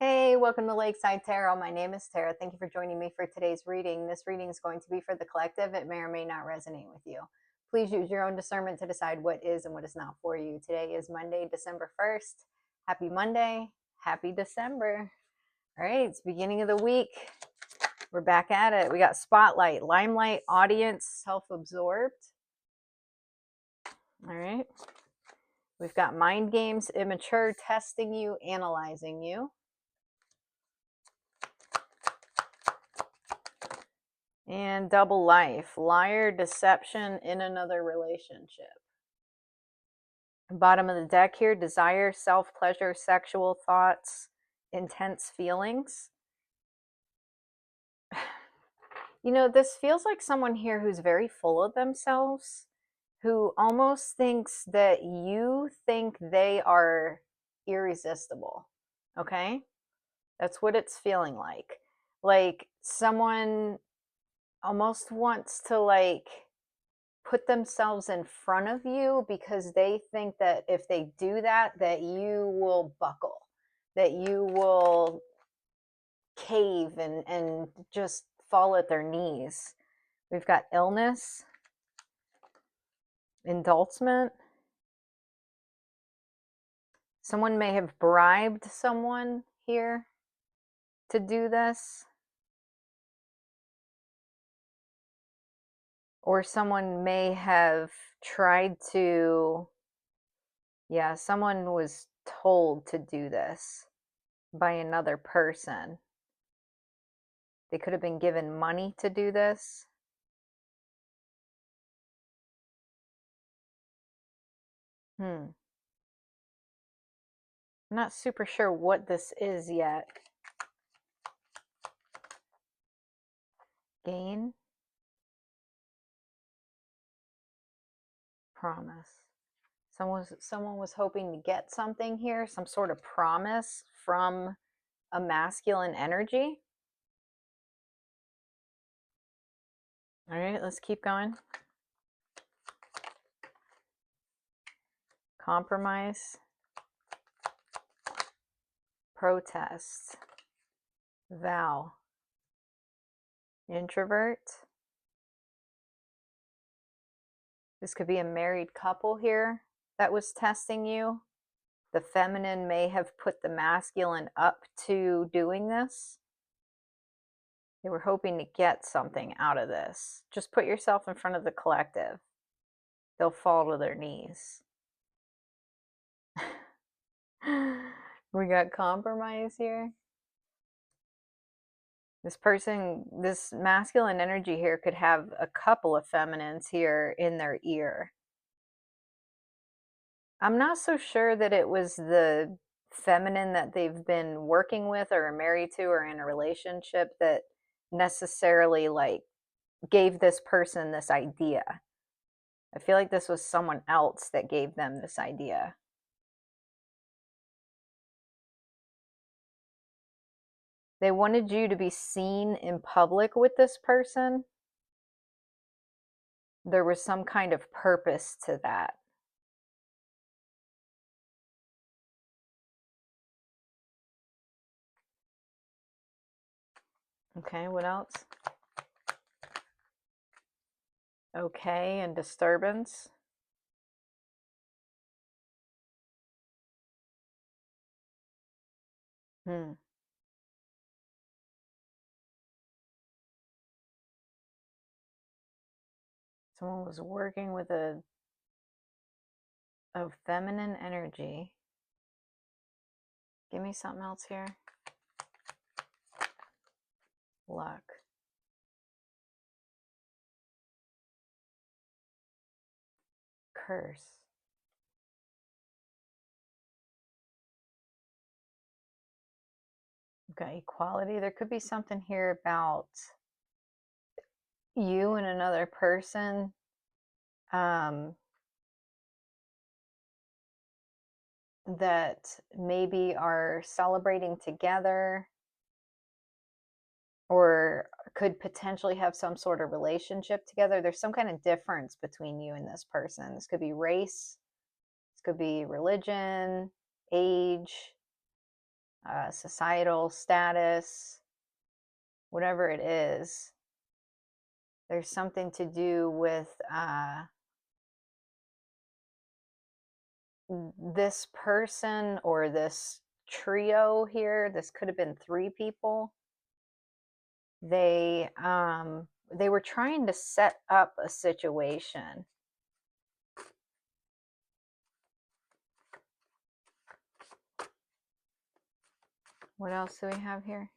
Hey, welcome to Lakeside Tarot. My name is Tara. Thank you for joining me for today's reading. This reading is going to be for the collective. It may or may not resonate with you. Please use your own discernment to decide what is and what is not for you. Today is Monday, December 1st. Happy Monday. Happy December. All right, it's beginning of the week. We're back at it. We got Spotlight, Limelight, Audience, Self-Absorbed. All right. We've got Mind Games, Immature, Testing You, Analyzing You. And Double Life, Liar, Deception in Another Relationship. Bottom of the deck here, Desire, Self-Pleasure, Sexual Thoughts, Intense Feelings. You know, this feels like someone here who's very full of themselves, who almost thinks that you think they are irresistible, okay? That's what it's feeling like. Like someone almost wants to put themselves in front of you because they think that if they do that, that you will buckle, that you will cave and just fall at their knees. We've got illness, indulgence. Someone may have bribed someone here to do this. Or someone may have tried to, yeah, someone was told to do this by another person. They could have been given money to do this. I'm not super sure what this is yet. Gain. Promise. Someone was hoping to get something here, some sort of promise from a masculine energy. All right, let's keep going. Compromise. Protest. Vow. Introvert. This could be a married couple here that was testing you. The feminine may have put the masculine up to doing this. They were hoping to get something out of this. Just put yourself in front of the collective. They'll fall to their knees. We got compromise here. This person, this masculine energy here could have a couple of feminines here in their ear. I'm not so sure that it was the feminine that they've been working with or are married to or in a relationship that necessarily gave this person this idea. I feel like this was someone else that gave them this idea. They wanted you to be seen in public with this person. There was some kind of purpose to that. Okay, what else? Okay, and disturbance. Someone was working with a feminine energy. Give me something else here. Luck. Curse. Okay, equality. There could be something here about you and another person that maybe are celebrating together or could potentially have some sort of relationship together. There's some kind of difference between you and this person. This could be race, this could be religion, age, societal status, whatever it is. There's something to do with this person or this trio here. This could have been 3 people. They were trying to set up a situation. What else do we have here?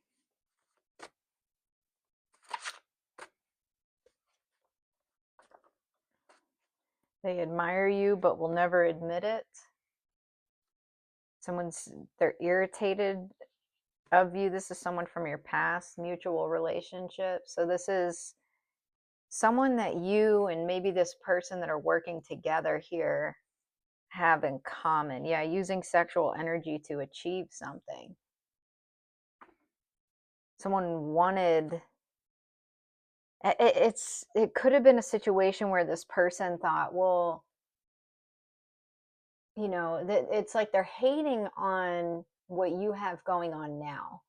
They admire you but will never admit it. They're irritated of you. This is someone from your past mutual relationship. So this is someone that you and maybe this person that are working together here have in common. Yeah, using sexual energy to achieve something. Someone wanted it could have been a situation where this person thought, well, you know, it's like they're hating on what you have going on now.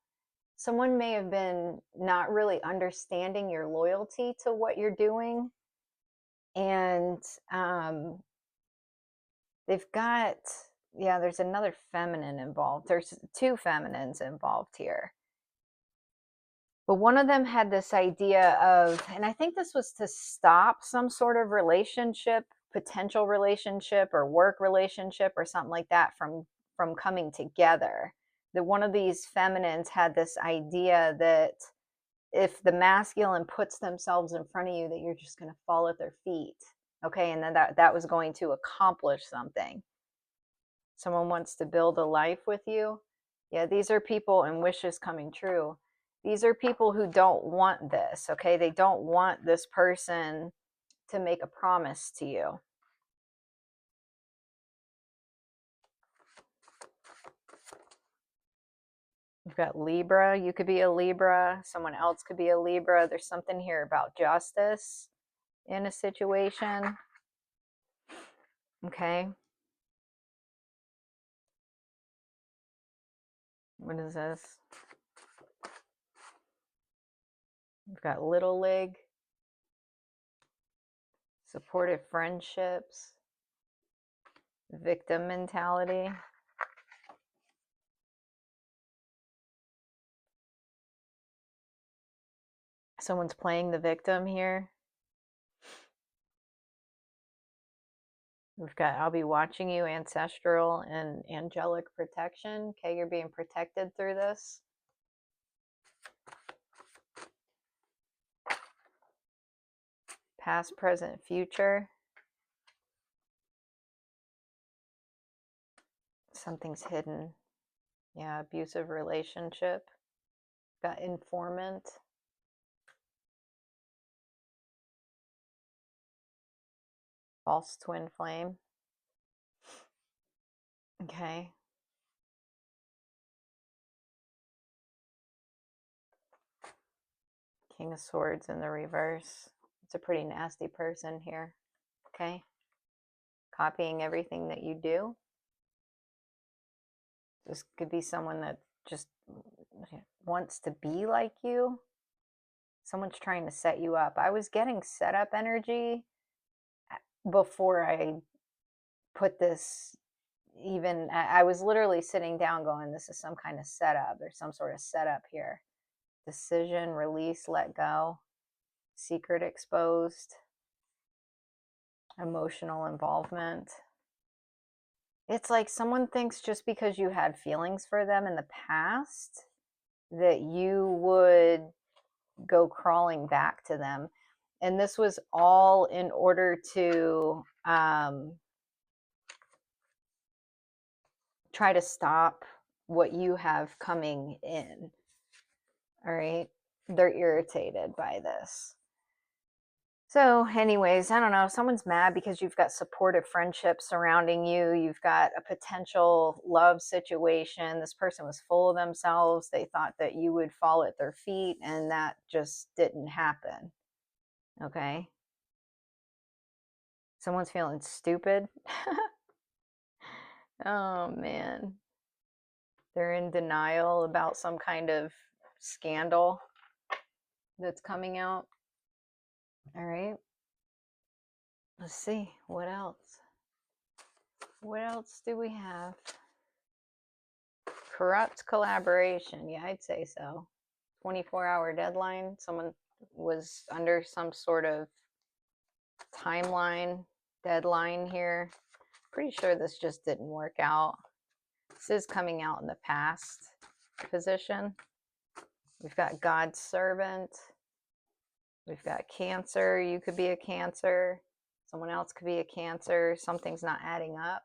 Someone may have been not really understanding your loyalty to what you're doing, and they've got, yeah, there's another feminine involved. There's 2 feminines involved here. But one of them had this idea of, and I think this was to stop some sort of relationship, potential relationship or work relationship or something like that from coming together. That one of these feminines had this idea that if the masculine puts themselves in front of you, that you're just going to fall at their feet. Okay, and then that was going to accomplish something. Someone wants to build a life with you. Yeah, these are people and wishes coming true. These are people who don't want this, okay? They don't want this person to make a promise to you. You've got Libra. You could be a Libra. Someone else could be a Libra. There's something here about justice in a situation. Okay. What is this? We've got Little League. Supportive friendships. Victim mentality. Someone's playing the victim here. We've got I'll be watching you, ancestral and angelic protection. Okay, you're being protected through this. Past, present, future. Something's hidden. Yeah, abusive relationship. Got informant. False twin flame. Okay. King of Swords in the reverse. It's a pretty nasty person here. Okay. Copying everything that you do. This could be someone that just wants to be like you. Someone's trying to set you up. I was getting setup energy before I put this even. I was literally sitting down going, this is some kind of setup. There's some sort of setup here. Decision, release, let go. Secret exposed. Emotional involvement. It's like someone thinks just because you had feelings for them in the past that you would go crawling back to them. And this was all in order to try to stop what you have coming in. All right. They're irritated by this. So, anyways, I don't know. Someone's mad because you've got supportive friendships surrounding you. You've got a potential love situation. This person was full of themselves. They thought that you would fall at their feet, and that just didn't happen. Okay. Someone's feeling stupid. Oh, man. They're in denial about some kind of scandal that's coming out. All right. Let's see. What else? What else do we have? Corrupt collaboration. Yeah, I'd say so. 24-hour deadline. Someone was under some sort of timeline, deadline here. Pretty sure this just didn't work out. This is coming out in the past position. We've got God's servant. We've got Cancer. You could be a Cancer. Someone else could be a Cancer. Something's not adding up.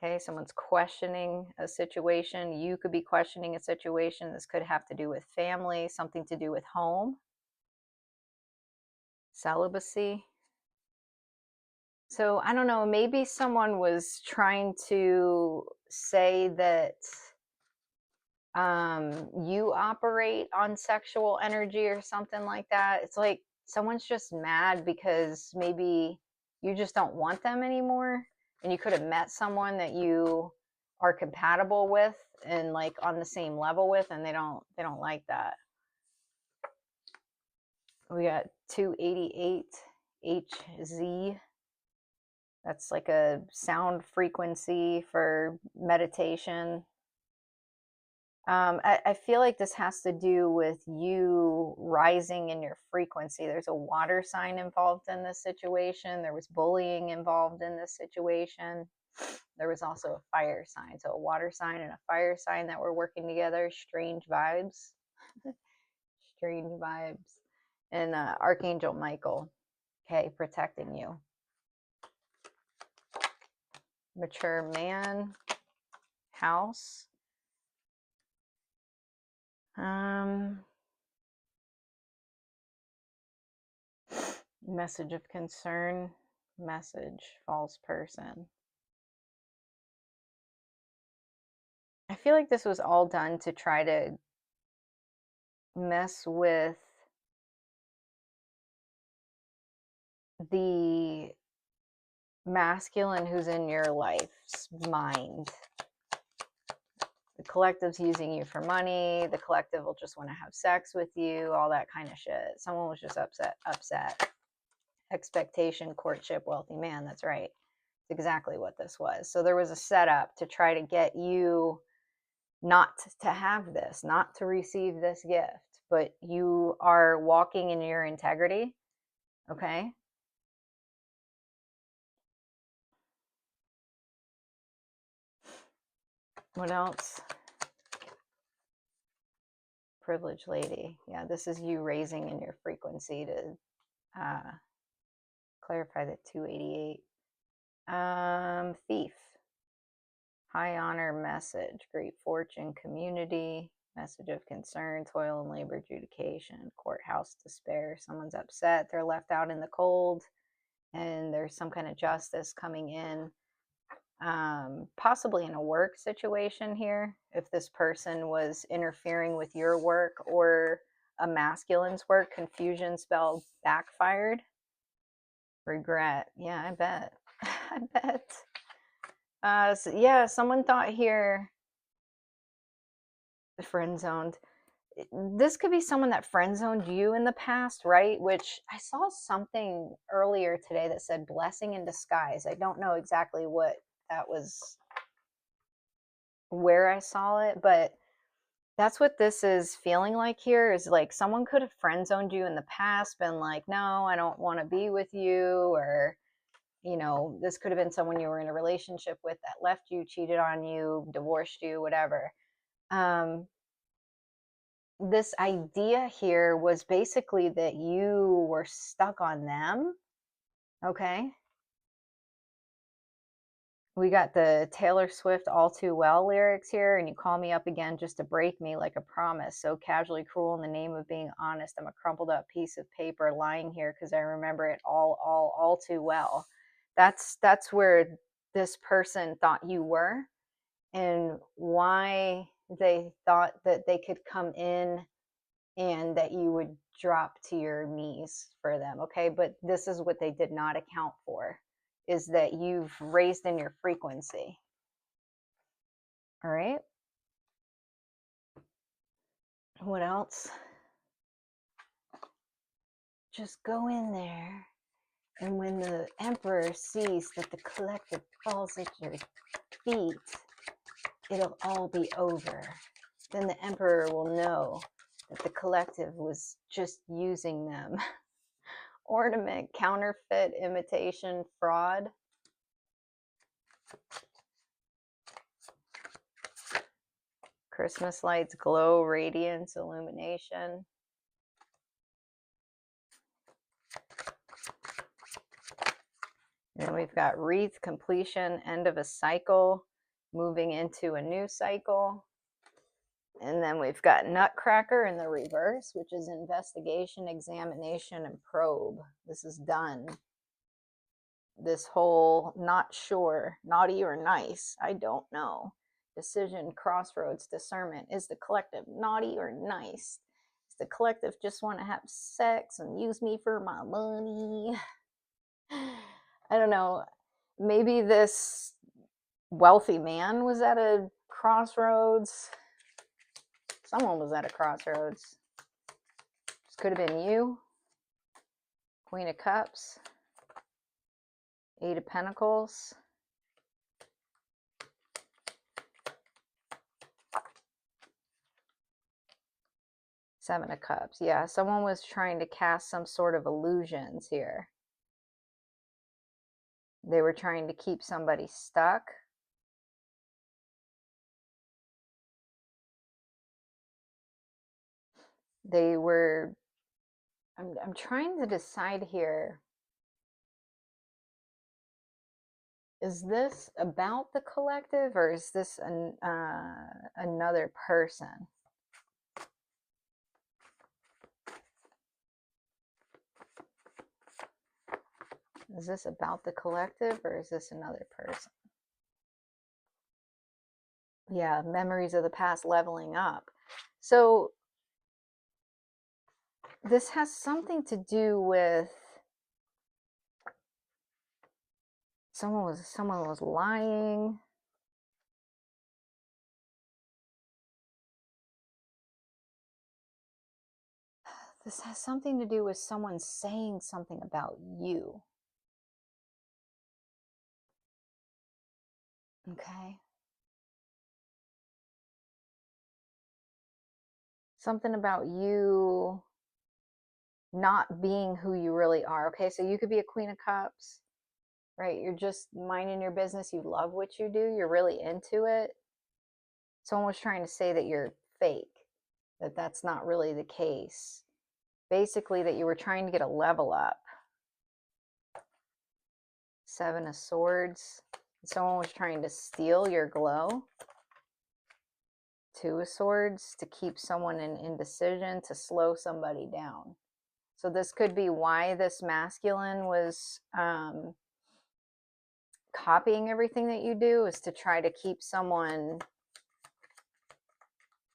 Okay, someone's questioning a situation. You could be questioning a situation. This could have to do with family, something to do with home, celibacy. So I don't know, maybe someone was trying to say that you operate on sexual energy or something like that. It's like someone's just mad because maybe you just don't want them anymore, and you could have met someone that you are compatible with and like on the same level with, and they don't like that. We got 288 HZ. That's like a sound frequency for meditation. I feel like this has to do with you rising in your frequency. There's a water sign involved in this situation. There was bullying involved in this situation. There was also a fire sign. So a water sign and a fire sign that were working together. Strange vibes. Strange vibes. And Archangel Michael, okay, protecting you. Mature man, house. Message of concern, message, false person. I feel like this was all done to try to mess with the masculine who's in your life's mind. The collective's using you for money. The collective will just want to have sex with you, all that kind of shit. Someone was just upset. Expectation, courtship, wealthy man. That's right. It's exactly what this was. So there was a setup to try to get you not to have this, not to receive this gift, but you are walking in your integrity. Okay. What else? Privileged lady. Yeah, this is you raising in your frequency to clarify the 288. Thief. High honor message. Great fortune, community. Message of concern, toil and labor, adjudication, courthouse despair. Someone's upset. They're left out in the cold, and there's some kind of justice coming in. Possibly in a work situation here, if this person was interfering with your work or a masculine's work. Confusion spelled backfired. Regret. Yeah, I bet. I bet. So yeah, someone thought here the friend zoned. This could be someone that friend zoned you in the past, right? Which I saw something earlier today that said blessing in disguise. I don't know exactly what that was, where I saw it, but that's what this is feeling like here. Is like someone could have friend zoned you in the past, been like, no, I don't want to be with you, or this could have been someone you were in a relationship with that left you, cheated on you, divorced you, whatever. This idea here was basically that you were stuck on them. Okay. We got the Taylor Swift All Too Well lyrics here. And you call me up again just to break me like a promise. So casually cruel in the name of being honest. I'm a crumpled up piece of paper lying here because I remember it all too well. That's where this person thought you were, and why they thought that they could come in and that you would drop to your knees for them. Okay. But this is what they did not account for, is that you've raised in your frequency. All right. What else? Just go in there, and when the Emperor sees that the collective falls at your feet, it'll all be over. Then the Emperor will know that the collective was just using them. Ornament, counterfeit, imitation, fraud. Christmas lights, glow, radiance, illumination. And then we've got wreath, completion, end of a cycle, moving into a new cycle. And then we've got nutcracker in the reverse, which is investigation, examination, and probe. This is done. This whole not sure, naughty or nice, I don't know. Decision, crossroads, discernment. Is the collective naughty or nice? Does the collective just want to have sex and use me for my money? I don't know. Maybe this wealthy man was at a crossroads. Someone was at a crossroads. This could have been you. Queen of Cups. Eight of Pentacles. Seven of Cups. Yeah, someone was trying to cast some sort of illusions here. They were trying to keep somebody stuck. They were... I'm trying to decide here. Is this about the collective, or is this another person? Is this about the collective, or is this another person? Yeah, memories of the past leveling up. So this has something to do with someone was lying. This has something to do with someone saying something about you. Okay. Something about you not being who you really are. Okay, so you could be a Queen of Cups, right? You're just minding your business. You love what you do. You're really into it. Someone was trying to say that you're fake, that that's not really the case. Basically, that you were trying to get a level up. Seven of Swords. Someone was trying to steal your glow. Two of Swords, to keep someone in indecision, to slow somebody down. So this could be why this masculine was copying everything that you do, is to try to keep someone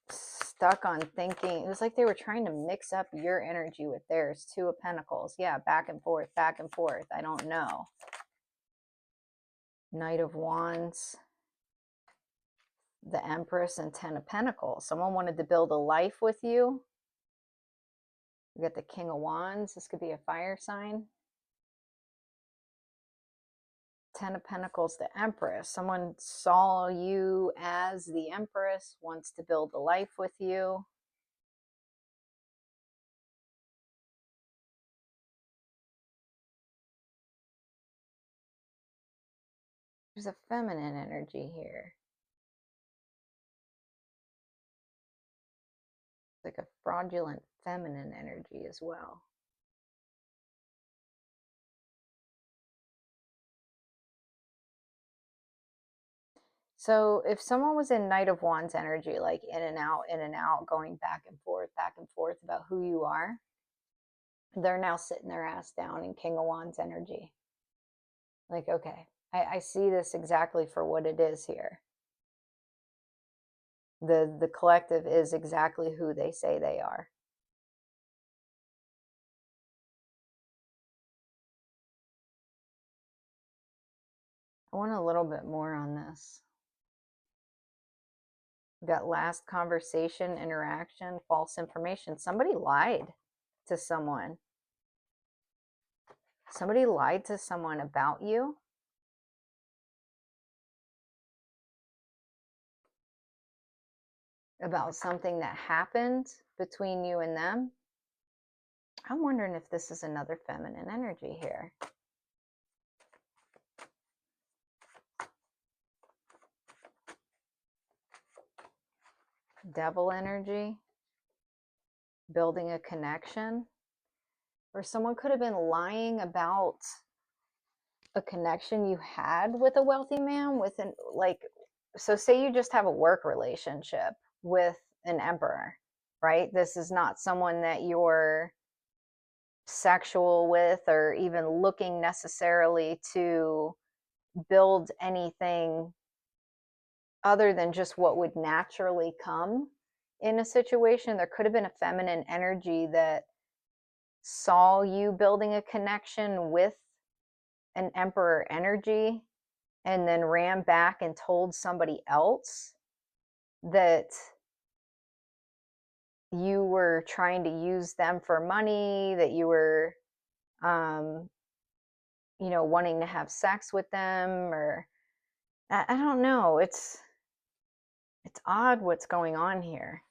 stuck on thinking. It was like they were trying to mix up your energy with theirs. Two of Pentacles. Yeah, back and forth, back and forth. I don't know. Knight of Wands. The Empress and Ten of Pentacles. Someone wanted to build a life with you. We got the King of Wands. This could be a fire sign. Ten of Pentacles, the Empress. Someone saw you as the Empress, wants to build a life with you. There's a feminine energy here. It's like a fraudulent feminine energy as well. So if someone was in Knight of Wands energy, like in and out, going back and forth about who you are, they're now sitting their ass down in King of Wands energy. Like, okay, I see this exactly for what it is here. The collective is exactly who they say they are. I want a little bit more on this. We got last conversation, interaction, false information. Somebody lied to someone. Somebody lied to someone about you. About something that happened between you and them. I'm wondering if this is another feminine energy here. Devil energy, building a connection, or someone could have been lying about a connection you had with a wealthy man, with an, like, so say you just have a work relationship with an emperor, right? This is not someone that you're sexual with or even looking necessarily to build anything other than just what would naturally come in a situation. There could have been a feminine energy that saw you building a connection with an emperor energy and then ran back and told somebody else that you were trying to use them for money, that you were wanting to have sex with them, or I don't know. It's odd what's going on here.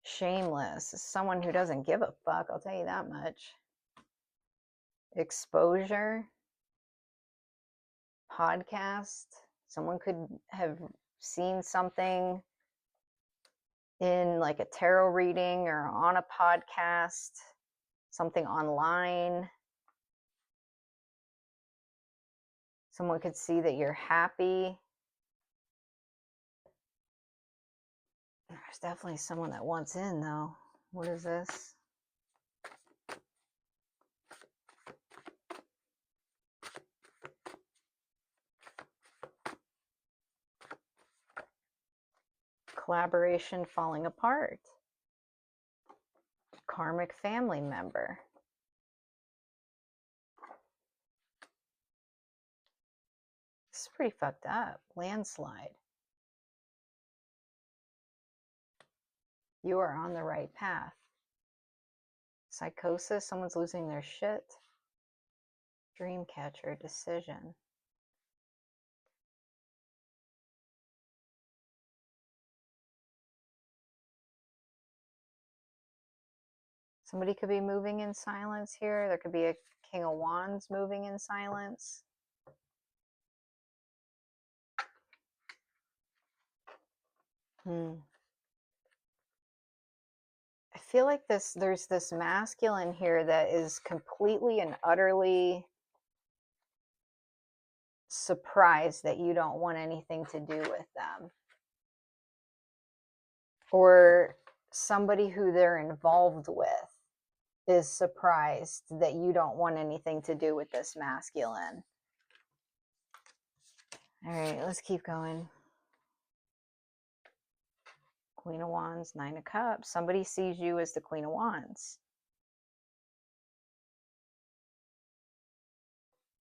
Shameless is someone who doesn't give a fuck, I'll tell you that much. Exposure, podcast. Someone could have seen something in like a tarot reading or on a podcast, something online. Someone could see that you're happy. There's definitely someone that wants in, though. What is this? Collaboration falling apart. Karmic family member. This is pretty fucked up. Landslide. You are on the right path. Psychosis, someone's losing their shit. Dreamcatcher, decision. Somebody could be moving in silence here. There could be a King of Wands moving in silence. I feel like there's this masculine here that is completely and utterly surprised that you don't want anything to do with them. Or somebody who they're involved with is surprised that you don't want anything to do with this masculine. All right, let's keep going. Queen of Wands, Nine of Cups. Somebody sees you as the Queen of Wands.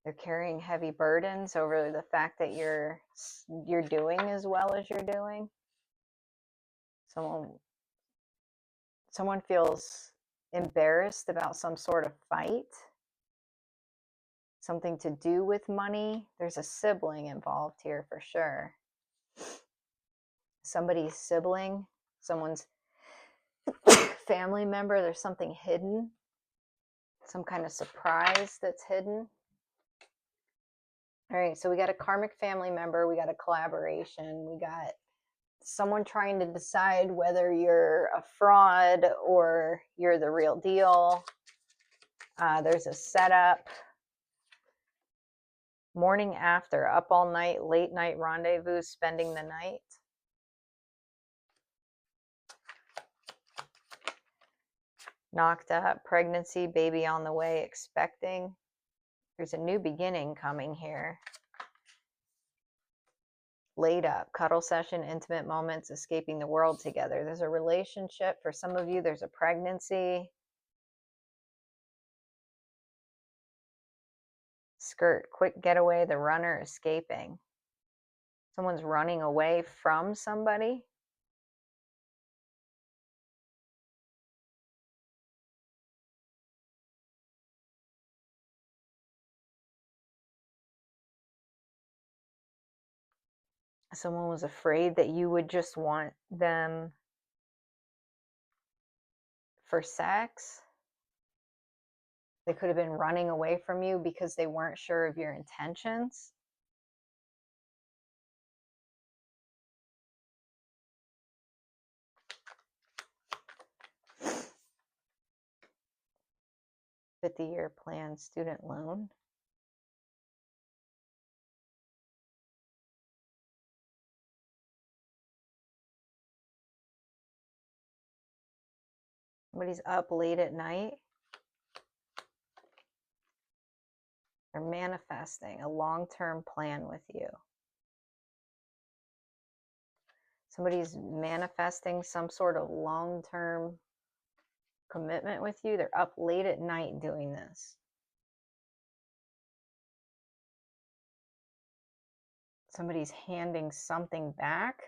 They're carrying heavy burdens over the fact that you're doing as well as you're doing. Someone feels embarrassed about some sort of fight. Something to do with money. There's a sibling involved here for sure. Somebody's sibling, someone's family member. There's something hidden. Some kind of surprise that's hidden. All right, so we got a karmic family member, we got a collaboration, we got someone trying to decide whether you're a fraud or you're the real deal. There's a setup. Morning after, up all night, late night rendezvous, spending the night. Knocked up, pregnancy, baby on the way, expecting. There's a new beginning coming here. Laid up, cuddle session, intimate moments, escaping the world together. There's a relationship. For some of you, there's a pregnancy. Skirt, quick getaway, the runner, escaping. Someone's running away from somebody. Someone was afraid that you would just want them for sex. They could have been running away from you because they weren't sure of your intentions. $50-year plan student loan. Somebody's up late at night. They're manifesting a long-term plan with you. Somebody's manifesting some sort of long-term commitment with you. They're up late at night doing this. Somebody's handing something back.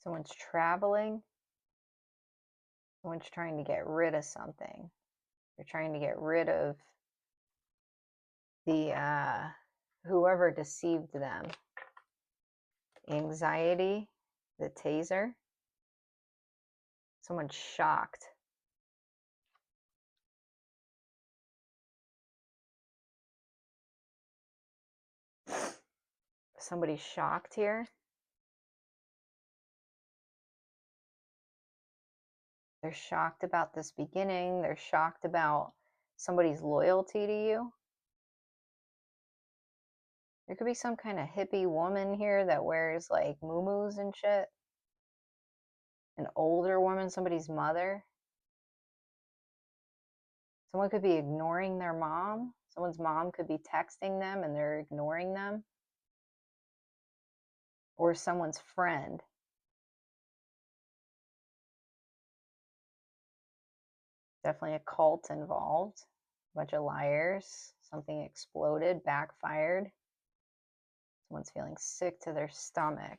Someone's traveling. Someone's trying to get rid of something. They're trying to get rid of the whoever deceived them. Anxiety, the taser. Someone's shocked. Somebody's shocked here. They're shocked about this beginning. They're shocked about somebody's loyalty to you. There could be some kind of hippie woman here that wears like muumuus and shit. An older woman, somebody's mother. Someone could be ignoring their mom. Someone's mom could be texting them and they're ignoring them. Or someone's friend. Definitely a cult involved. A bunch of liars. Something exploded, backfired. Someone's feeling sick to their stomach.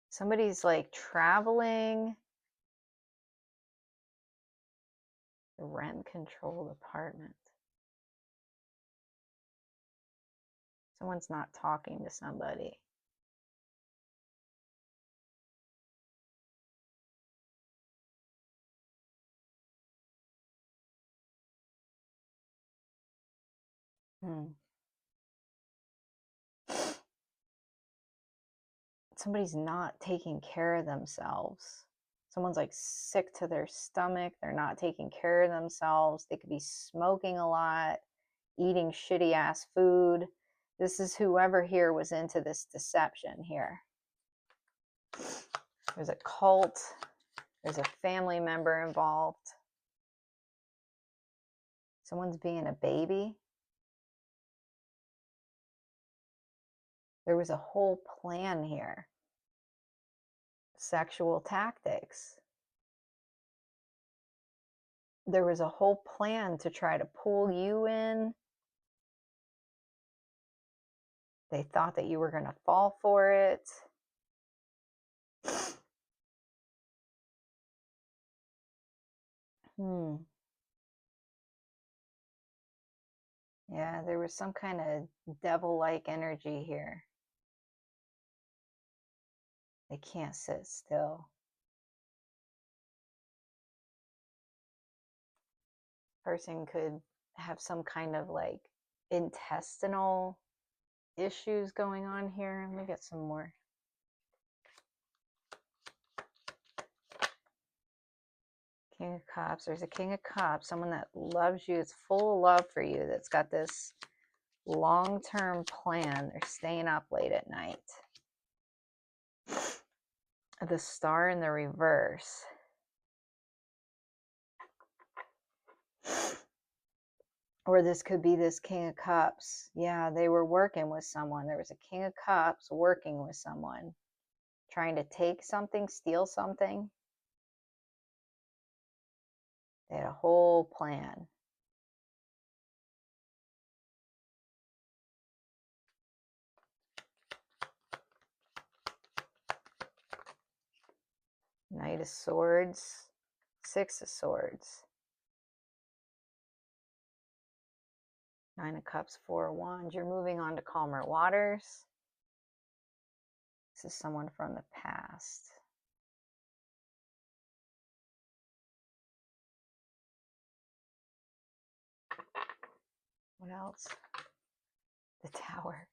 Somebody's like traveling. The rent-controlled apartment. Someone's not talking to somebody. Somebody's not taking care of themselves. Someone's like sick to their stomach. They're not taking care of themselves. They could be smoking a lot, eating shitty ass food. This is whoever here was into this deception here. There's a cult. There's a family member involved. Someone's being a baby. There was a whole plan here. Sexual tactics. There was a whole plan to try to pull you in. They thought that you were going to fall for it. Yeah, there was some kind of devil-like energy here. They can't sit still. Person could have some kind of like intestinal issues going on here. Let me get some more. King of Cups. There's a King of Cups, someone that loves you. It's full of love for you. That's got this long-term plan. They're staying up late at night. The Star in the reverse. Or this could be this King of Cups. Yeah, they were working with someone. There was a King of Cups working with someone. trying to take something, steal something. They had a whole plan. Knight of Swords, Six of Swords. Nine of Cups, Four of Wands. You're moving on to calmer waters. This is someone from the past. What else? The Tower.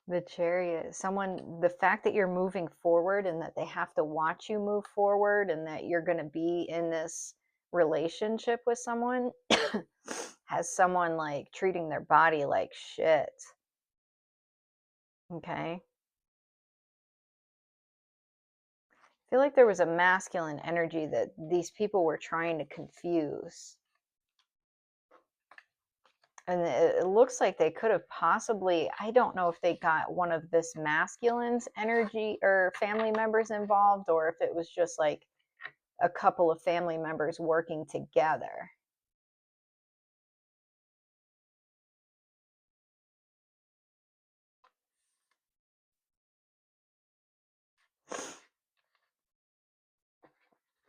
The Chariot. Someone, the fact that you're moving forward and that they have to watch you move forward and that you're going to be in this relationship with someone has someone like treating their body like shit. Okay. I feel like there was a masculine energy that these people were trying to confuse. And it looks like they could have possibly, I don't know if they got one of this masculine's energy or family members involved, or if it was just like a couple of family members working together.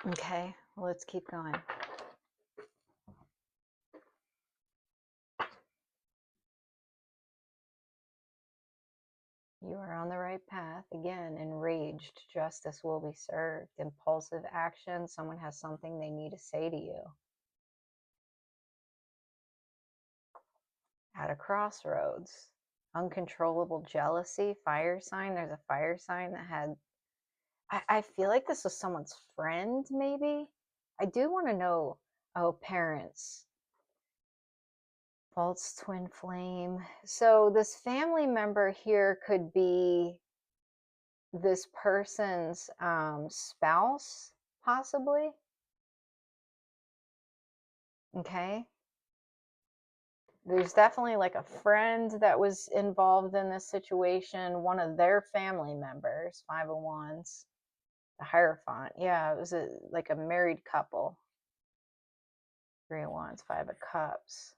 Okay, well, let's keep going. You are on the right path. Again, enraged, justice will be served. Impulsive action, someone has something they need to say to you. At a crossroads. Uncontrollable jealousy, fire sign. There's a fire sign that had, I feel like this was someone's friend, maybe. I do want to know, oh, parents. False twin flame. So this family member here could be this person's spouse, possibly. Okay. There's definitely like a friend that was involved in this situation, one of their family members. Five of Wands, the Hierophant. Yeah, it was like a married couple. Three of Wands, Five of Cups.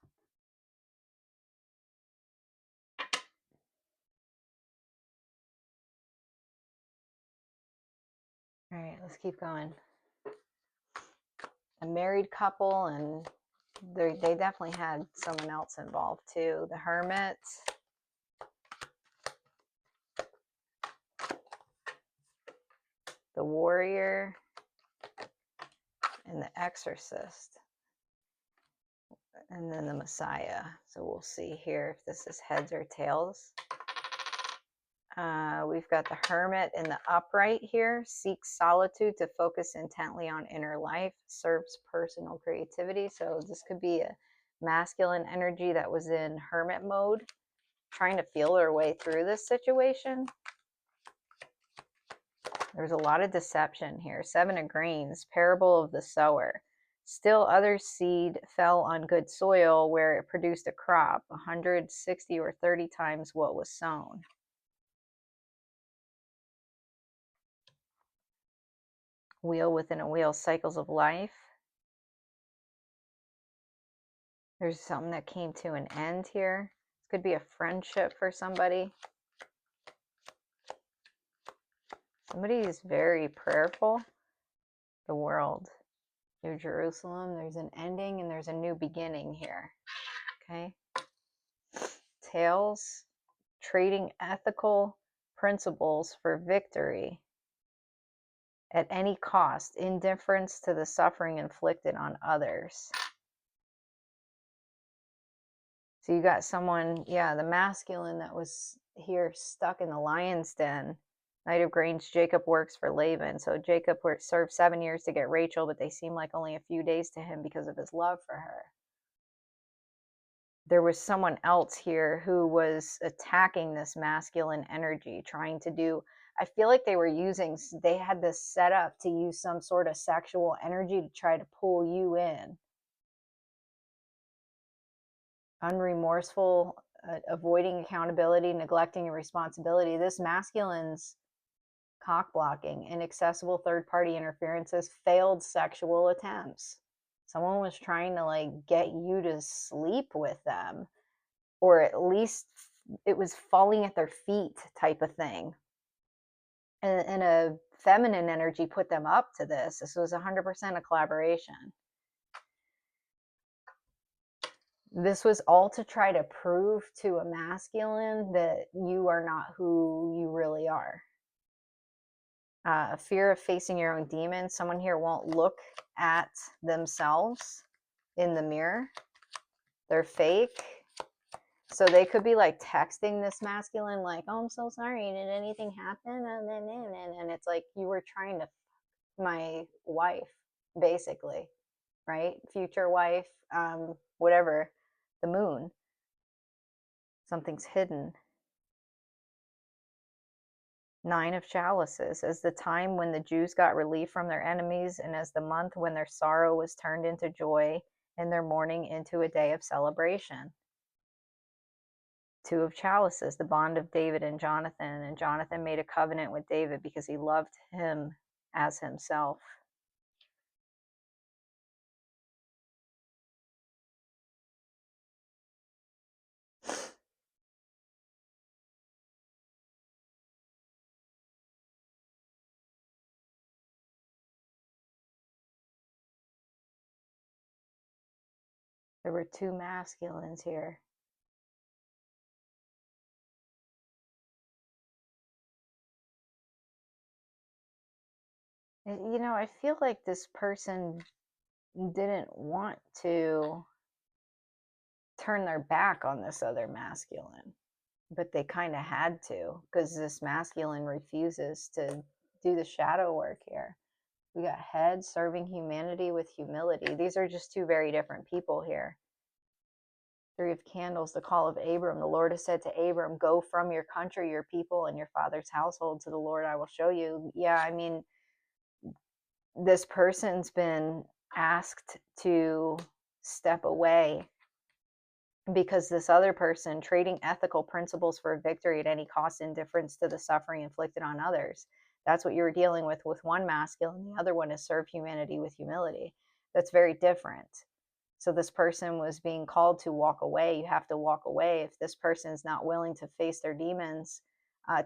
All right, let's keep going. A married couple, and they definitely had someone else involved too. The Hermit. The Warrior. And the Exorcist. And then the Messiah. So we'll see here if this is heads or tails. We've got the Hermit in the upright here. Seeks solitude to focus intently on inner life. Serves personal creativity. So this could be a masculine energy that was in hermit mode, trying to feel their way through this situation. There's a lot of deception here. Seven of Greens, parable of the sower. Still other seed fell on good soil where it produced a crop, 160 or 30 times what was sown. Wheel within a wheel, cycles of life. There's something that came to an end here. This could be a friendship for somebody. Somebody is very prayerful. The World. New Jerusalem. There's an ending and there's a new beginning here. Okay. Tails. Trading ethical principles for victory at any cost, indifference to the suffering inflicted on others. So you got someone, yeah, the masculine that was here stuck in the lion's den. Knight of Greens, Jacob works for Laban. So Jacob served 7 years to get Rachel, but they seem like only a few days to him because of his love for her. There was someone else here who was attacking this masculine energy, trying to do, I feel like they had this set up to use some sort of sexual energy to try to pull you in. Unremorseful, avoiding accountability, neglecting a responsibility. This masculine's cock blocking, inaccessible third-party interferences, failed sexual attempts. Someone was trying to like get you to sleep with them, or at least it was falling at their feet type of thing. And a feminine energy put them up to this. This was 100% a collaboration. This was all to try to prove to a masculine that you are not who you really are. Fear of facing your own demons. Someone here won't look at themselves in the mirror. They're fake. So they could be like texting this masculine, like, oh, I'm so sorry. Did anything happen? And it's like, you were trying to my wife, basically, right? Future wife, whatever, the moon. Something's hidden. 9 of Chalices, as the time when the Jews got relief from their enemies, and as the month when their sorrow was turned into joy and their mourning into a day of celebration. 2 of Chalices, the bond of David and Jonathan made a covenant with David because he loved him as himself. There were 2 masculines here. You know, I feel like this person didn't want to turn their back on this other masculine, but they kind of had to, because this masculine refuses to do the shadow work here. We got head serving humanity with humility. These are just 2 very different people here. 3 of Candles, the call of Abram. The Lord has said to Abram, go from your country, your people, and your father's household to the Lord I will show you. Yeah, I mean, this person's been asked to step away because this other person, trading ethical principles for victory at any cost, indifference to the suffering inflicted on others. That's what you were dealing with one masculine. The other one is serve humanity with humility. That's very different. So this person was being called to walk away. You have to walk away. If this person is not willing to face their demons,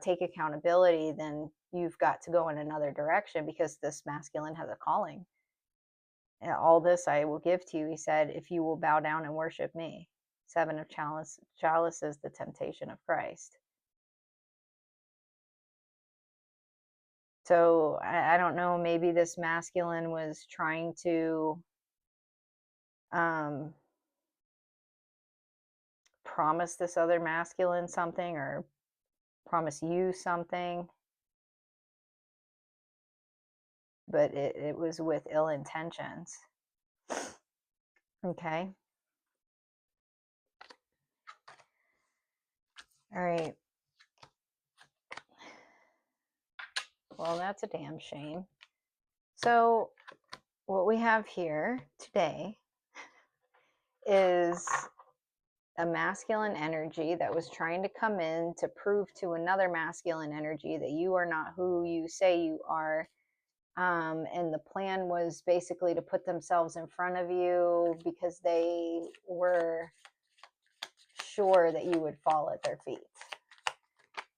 take accountability, then you've got to go in another direction, because this masculine has a calling. And all this I will give to you, he said, if you will bow down and worship me. 7 of Chalices, the temptation of Christ. So I don't know, maybe this masculine was trying to promise this other masculine something, or promise you something, but it was with ill intentions. Okay. All right. Well, that's a damn shame. So what we have here today is a masculine energy that was trying to come in to prove to another masculine energy that you are not who you say you are. And the plan was basically to put themselves in front of you because they were sure that you would fall at their feet.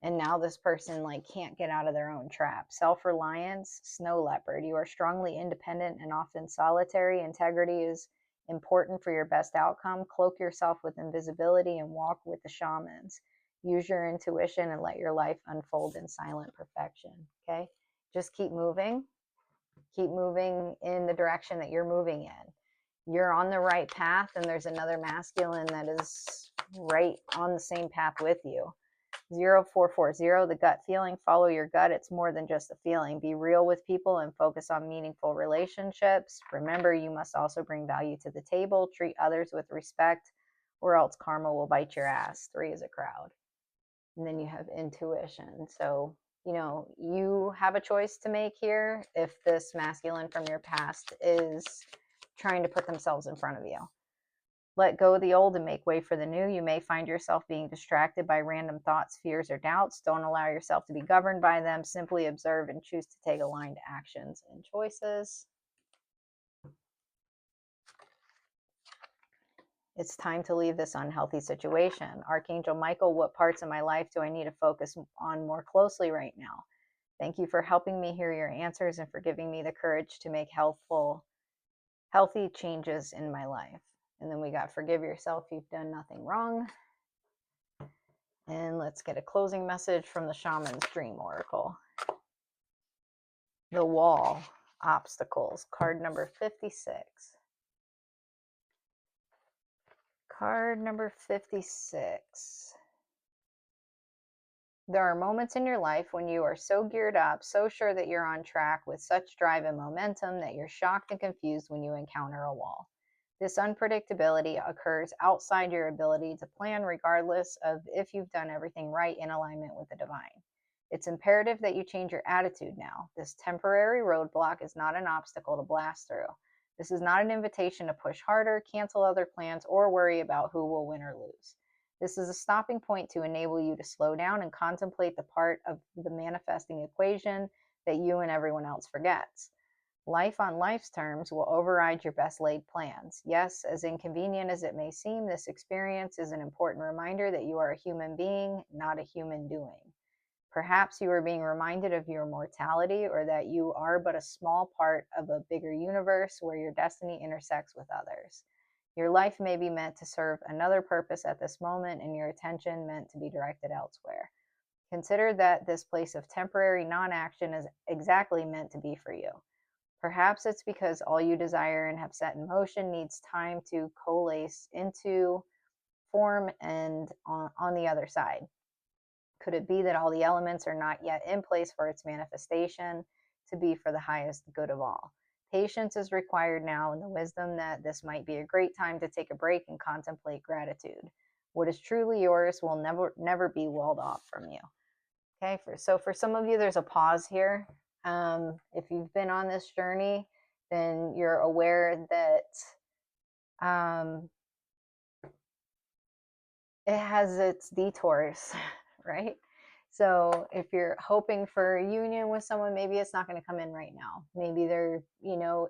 And now this person like can't get out of their own trap. Self-reliance, snow leopard. You are strongly independent and often solitary. Integrity is important for your best outcome. Cloak yourself with invisibility and walk with the shamans. Use your intuition and let your life unfold in silent perfection. Okay? Just keep moving. Keep moving in the direction that you're moving in. You're on the right path, and there's another masculine that is right on the same path with you. 0440, the gut feeling. Follow your gut. It's more than just a feeling. Be real with people and focus on meaningful relationships. Remember, you must also bring value to the table. Treat others with respect, or else karma will bite your ass. 3 is a crowd. And then you have intuition. So, you know, you have a choice to make here if this masculine from your past is trying to put themselves in front of you. Let go of the old and make way for the new. You may find yourself being distracted by random thoughts, fears, or doubts. Don't allow yourself to be governed by them. Simply observe and choose to take aligned actions and choices. It's time to leave this unhealthy situation. Archangel Michael, what parts of my life do I need to focus on more closely right now? Thank you for helping me hear your answers and for giving me the courage to make healthy changes in my life. And then we got forgive yourself, you've done nothing wrong. And let's get a closing message from the Shaman's Dream Oracle. The Wall, Obstacles, card number 56. Card number 56. There are moments in your life when you are so geared up, so sure that you're on track with such drive and momentum that you're shocked and confused when you encounter a wall. This unpredictability occurs outside your ability to plan, regardless of if you've done everything right in alignment with the divine. It's imperative that you change your attitude now. This temporary roadblock is not an obstacle to blast through. This is not an invitation to push harder, cancel other plans, or worry about who will win or lose. This is a stopping point to enable you to slow down and contemplate the part of the manifesting equation that you and everyone else forgets. Life on life's terms will override your best laid plans. Yes, as inconvenient as it may seem, this experience is an important reminder that you are a human being, not a human doing. Perhaps you are being reminded of your mortality, or that you are but a small part of a bigger universe where your destiny intersects with others. Your life may be meant to serve another purpose at this moment, and your attention meant to be directed elsewhere. Consider that this place of temporary non-action is exactly meant to be for you. Perhaps it's because all you desire and have set in motion needs time to coalesce into form and on the other side. Could it be that all the elements are not yet in place for its manifestation to be for the highest good of all? Patience is required now, and the wisdom that this might be a great time to take a break and contemplate gratitude. What is truly yours will never be walled off from you. Okay, so for some of you, there's a pause here. If you've been on this journey, then you're aware that it has its detours, right? So if you're hoping for a union with someone, maybe it's not going to come in right now. Maybe there,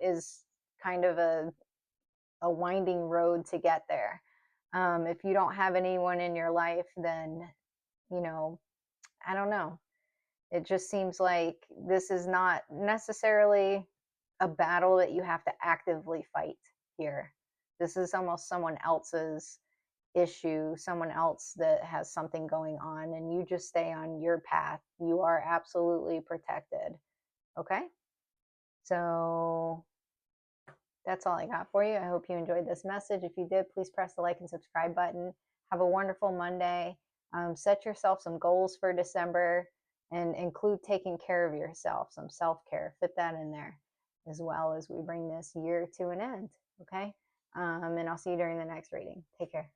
is kind of a winding road to get there. If you don't have anyone in your life, then, I don't know. It just seems like this is not necessarily a battle that you have to actively fight here. This is almost someone else's issue, someone else that has something going on, and you just stay on your path. You are absolutely protected. Okay? So that's all I got for you. I hope you enjoyed this message. If you did, please press the like and subscribe button. Have a wonderful Monday. Set yourself some goals for December and include taking care of yourself, some self-care. Fit that in there as well as we bring this year to an end. Okay? And I'll see you during the next reading. Take care.